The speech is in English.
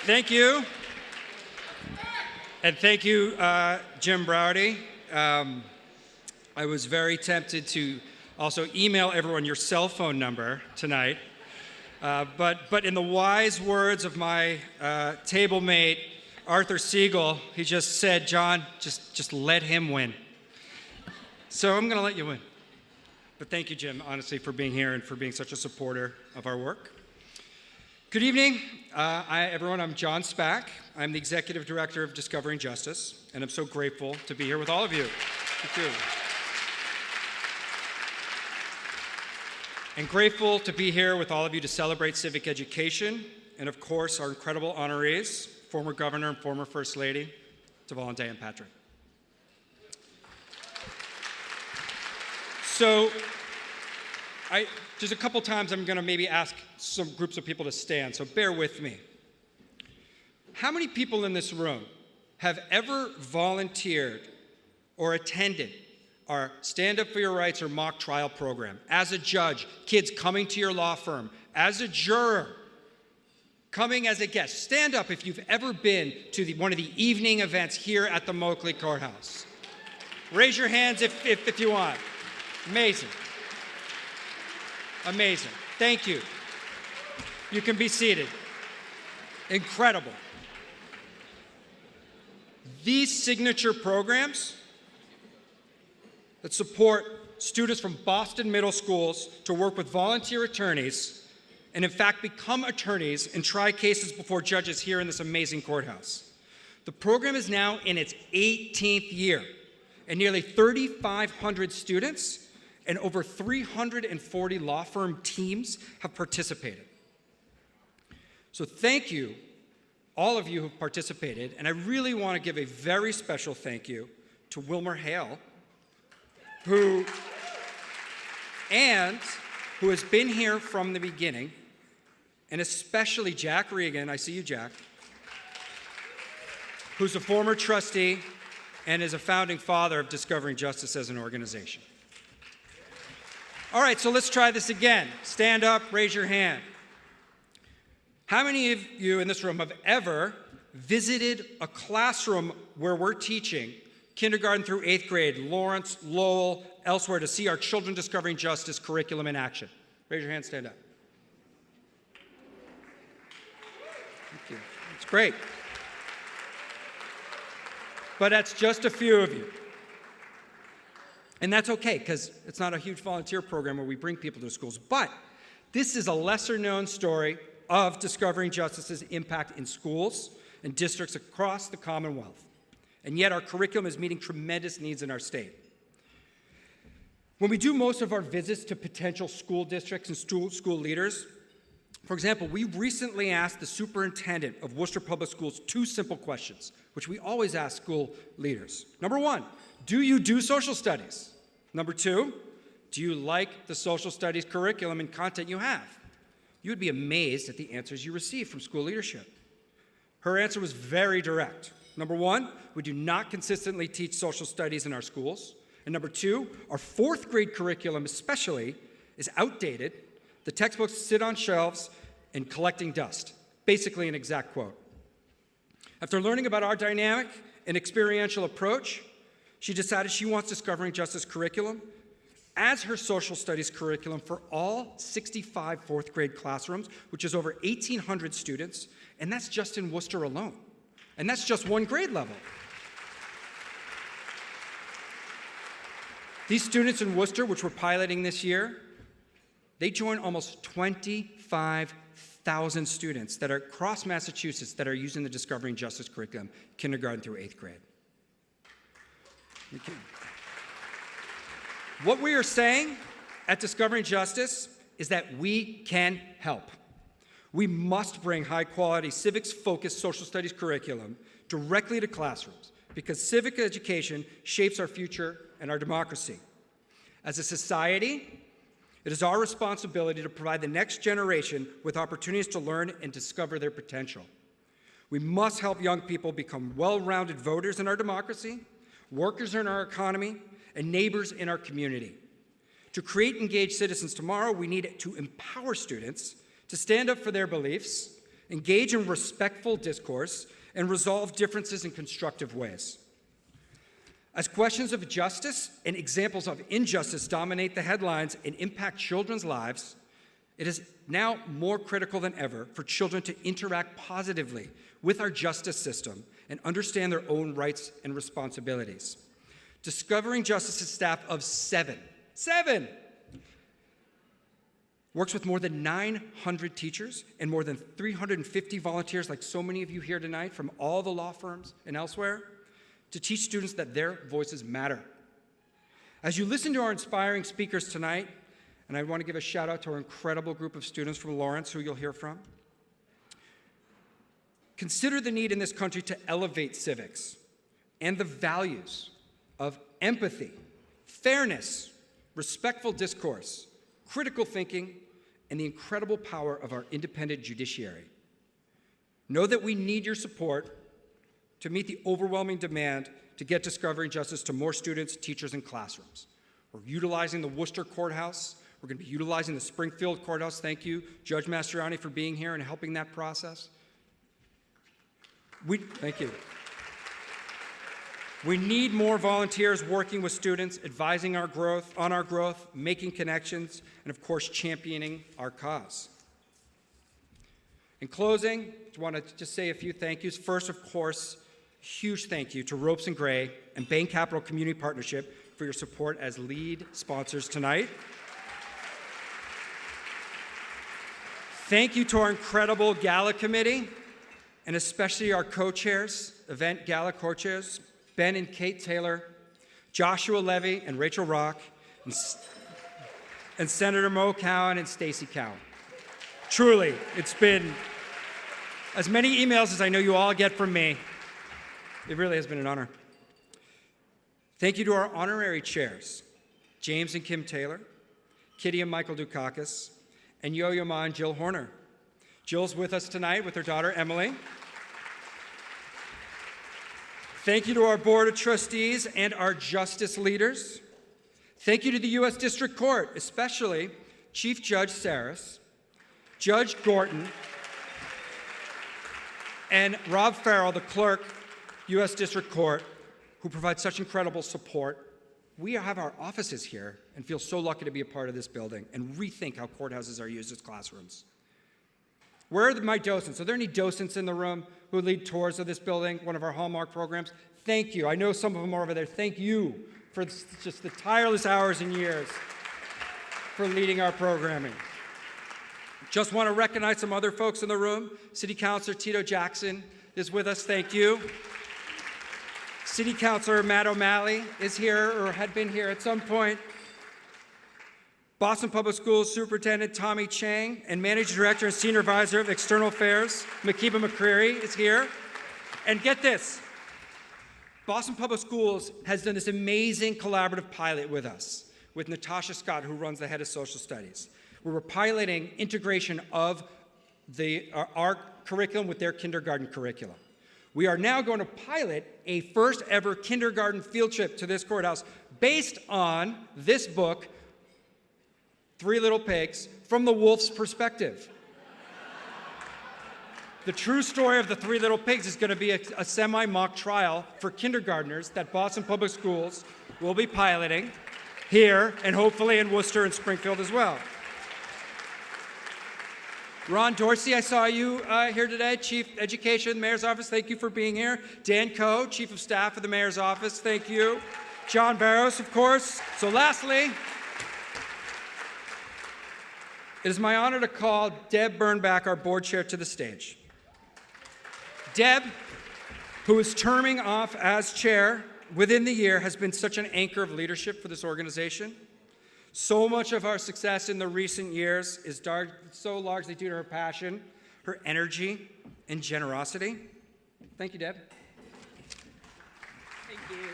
Thank you. And thank you, Jim Browdy. I was very tempted to also email everyone your cell phone number tonight. But in the wise words of my table mate, Arthur Siegel, he just said, John, just let him win. So I'm going to let you win. But thank you, Jim, honestly, for being here and for being such a supporter of our work. Good evening, everyone. I'm John Spack. I'm the Executive Director of Discovering Justice, and I'm so grateful to be here with all of you. Thank you. And grateful to be here with all of you to celebrate civic education, and of course, our incredible honorees, former Governor and former First Lady, Deval and Diane Patrick. So, there's a couple times I'm going to maybe ask some groups of people to stand, so bear with me. How many people in this room have ever volunteered or attended our Stand Up for Your Rights or mock trial program? As a judge, kids coming to your law firm, as a juror, coming as a guest. Stand up if you've ever been to one of the evening events here at the Moakley Courthouse. Raise your hands if you want. Amazing. Amazing. Thank you. You can be seated. Incredible. These signature programs that support students from Boston middle schools to work with volunteer attorneys and in fact become attorneys and try cases before judges here in this amazing courthouse. The program is now in its 18th year, and nearly 3,500 students and over 340 law firm teams have participated. So thank you, all of you who have participated, and I really want to give a very special thank you to Wilmer Hale, who has been here from the beginning, and especially Jack Regan, I see you, Jack, who's a former trustee and is a founding father of Discovering Justice as an organization. All right, so let's try this again. Stand up, raise your hand. How many of you in this room have ever visited a classroom where we're teaching kindergarten through 8th grade, Lawrence, Lowell, elsewhere, to see our Children Discovering Justice curriculum in action? Raise your hand, stand up. Thank you. It's great. But that's just a few of you. And that's okay, because it's not a huge volunteer program where we bring people to schools. But this is a lesser-known story of Discovering Justice's impact in schools and districts across the Commonwealth. And yet our curriculum is meeting tremendous needs in our state. When we do most of our visits to potential school districts and school leaders, for example, we recently asked the superintendent of Worcester Public Schools 2 simple questions, which we always ask school leaders. Number 1, do you do social studies? Number 2, do you like the social studies curriculum and content you have? You would be amazed at the answers you receive from school leadership. Her answer was very direct. Number 1, we do not consistently teach social studies in our schools. And number 2, our 4th grade curriculum especially is outdated. The textbooks sit on shelves and collecting dust. Basically an exact quote. After learning about our dynamic and experiential approach, she decided she wants Discovering Justice curriculum as her social studies curriculum for all 65 4th grade classrooms, which is over 1,800 students, and that's just in Worcester alone. And that's just 1 grade level. These students in Worcester, which we're piloting this year, they join almost 25,000 students that are across Massachusetts that are using the Discovering Justice curriculum, kindergarten through 8th grade. Okay. What we are saying at Discovering Justice is that we can help. We must bring high-quality civics-focused social studies curriculum directly to classrooms because civic education shapes our future and our democracy. As a society, it is our responsibility to provide the next generation with opportunities to learn and discover their potential. We must help young people become well-rounded voters in our democracy, workers in our economy, and neighbors in our community. To create engaged citizens tomorrow, we need to empower students to stand up for their beliefs engage in respectful discourse, and resolve differences in constructive ways. As questions of justice and examples of injustice dominate the headlines and impact children's lives, it is now more critical than ever for children to interact positively with our justice system and understand their own rights and responsibilities. Discovering Justice's staff of seven, works with more than 900 teachers and more than 350 volunteers, like so many of you here tonight from all the law firms and elsewhere, to teach students that their voices matter. As you listen to our inspiring speakers tonight, and I want to give a shout out to our incredible group of students from Lawrence who you'll hear from, consider the need in this country to elevate civics and the values of empathy, fairness, respectful discourse, critical thinking, and the incredible power of our independent judiciary. Know that we need your support to meet the overwhelming demand to get Discovering Justice to more students, teachers, and classrooms. We're utilizing the Worcester Courthouse. We're going to be utilizing the Springfield Courthouse. Thank you, Judge Mastriani, for being here and helping that process. Thank you. We need more volunteers working with students, advising on our growth, making connections, and of course, championing our cause. In closing, I want to just say a few thank yous. First, of course, huge thank you to Ropes and Gray and Bain Capital Community Partnership for your support as lead sponsors tonight. Thank you to our incredible Gala committee, and especially our co-chairs, event Gala co-chairs, Ben and Kate Taylor, Joshua Levy and Rachel Rock, and Senator Mo Cowan and Stacey Cowan. Truly, it's been as many emails as I know you all get from me. It really has been an honor. Thank you to our honorary chairs, James and Kim Taylor, Kitty and Michael Dukakis, and Yo-Yo Ma and Jill Horner. Jill's with us tonight with her daughter, Emily. Thank you to our Board of Trustees and our justice leaders. Thank you to the U.S. District Court, especially Chief Judge Saris, Judge Gorton, and Rob Farrell, the clerk, U.S. District Court, who provide such incredible support. We have our offices here and feel so lucky to be a part of this building and rethink how courthouses are used as classrooms. Where are my docents? Are there any docents in the room who lead tours of this building, one of our hallmark programs? Thank you. I know some of them are over there. Thank you for just the tireless hours and years for leading our programming. Just want to recognize some other folks in the room. City Councilor Tito Jackson is with us. Thank you. City Councilor Matt O'Malley is here or had been here at some point. Boston Public Schools Superintendent Tommy Chang and Managing Director and Senior Advisor of External Affairs, Makiba McCreary, is here. And get this, Boston Public Schools has done this amazing collaborative pilot with us, with Natasha Scott, who runs the head of social studies, where we're piloting integration of our curriculum with their kindergarten curriculum. We are now going to pilot a first ever kindergarten field trip to this courthouse based on this book, Three Little Pigs, from the wolf's perspective. The true story of the Three Little Pigs is going to be a semi-mock trial for kindergartners that Boston Public Schools will be piloting here and hopefully in Worcester and Springfield as well. Ron Dorsey, I saw you here today, Chief Education, Mayor's Office. Thank you for being here. Dan Coe, Chief of Staff of the Mayor's Office. Thank you. John Barros, of course. So lastly, it is my honor to call Deb Bernbach, our board chair, to the stage. Deb, who is terming off as chair within the year, has been such an anchor of leadership for this organization. So much of our success in the recent years is so largely due to her passion, her energy, and generosity. Thank you, Deb. Thank you.